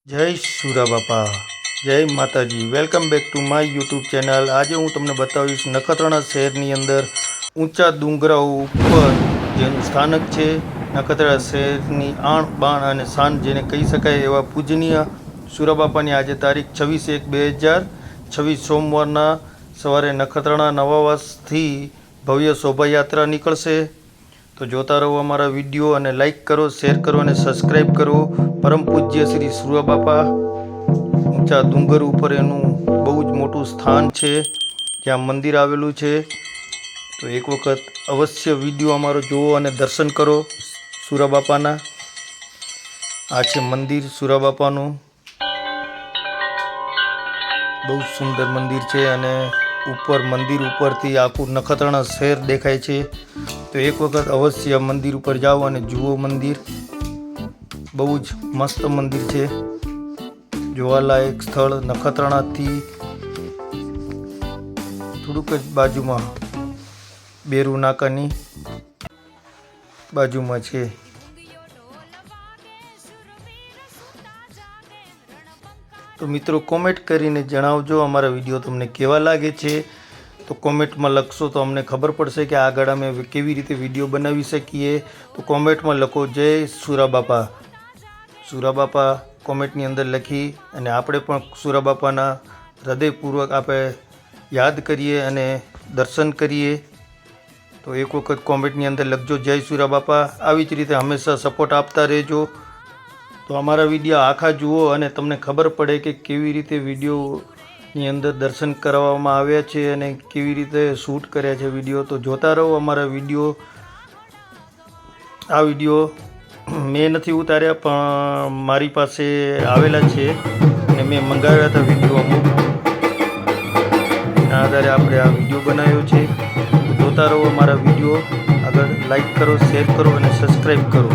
જય સુરા બાપા, જય માતાજી. Welcome back to my YouTube channel. આજે હું તમને બતાવીશ નખત્રાણા શહેરની અંદર ઊંચા ડુંગરાઓ ઉપર જેનું સ્થાનક છે. નખત્રાણા શહેરની આણ બાણ અને શાન જેને કહી શકાય એવા પૂજનીય સુરા બાપાની આજે તારીખ 26/1/2026 સોમવારના સવારે નખત્રાણા નવાવાસથી ભવ્ય શોભાયાત્રા નીકળશે. તો જોતા રહો અમારા વિડીયો અને લાઈક કરો, શેર કરો અને સબસ્ક્રાઈબ કરો. પરમ પૂજ્ય શ્રી સુરા બાપા ઊંચા ડુંગર ઉપર એનું બહુ જ મોટું સ્થાન છે, જ્યાં મંદિર આવેલું છે. તો એક વખત અવશ્ય વિડીયો અમારો જુઓ અને દર્શન કરો સુરા બાપાના. આ છે મંદિર સુરા બાપાનું, બહુ સુંદર મંદિર છે અને ઉપર મંદિર ઉપરથી આખું નખત્રાણા શહેર દેખાય છે. તો એક વખત અવશ્ય મંદિર ઉપર જાઓ અને જુઓ મંદિર. બહુ જ મસ્ત મંદિર છે, જોવાલાયક સ્થળ. નખત્રાણાથી થોડુંક જ બાજુમાં બેરુ નાકાની બાજુમાં છે. તો મિત્રો કોમેન્ટ કરીને જણાવજો અમારા વિડીયો તમને કેવા લાગે છે. તો કોમેન્ટમાં લખશો તો અમને ખબર પડશે કે આગળ અમે કેવી રીતે વિડીયો બનાવી શકીએ. તો કોમેન્ટમાં લખો જય સુરા બાપા. સુરા બાપા કોમેન્ટની અંદર લખી અને આપણે પણ સુરા બાપાના હૃદયપૂર્વક આપણે યાદ કરીએ અને દર્શન કરીએ. તો એક વખત કોમેન્ટની અંદર લખજો જય સુરા બાપા. આવી જ રીતે હંમેશા સપોર્ટ આપતા રહેજો. તો અમારા વિડીયો આખા જુઓ અને તમને ખબર પડે કે કેવી રીતે વિડીયોની અંદર દર્શન કરવામાં આવ્યા છે અને કેવી રીતે શૂટ કર્યા છે વિડીયો. તો જોતા રહો અમારા વિડીયો. આ વિડીયો મેં નથી ઉતાર્યા પણ મારી પાસે આવેલા છે અને મેં મંગાવ્યા હતા વિડીયો અમુક. એના આધારે આપણે આ વિડીયો બનાવ્યો છે. જોતા રહો અમારા વિડીયો. આગળ લાઈક કરો, શેર કરો અને સબસ્ક્રાઈબ કરો.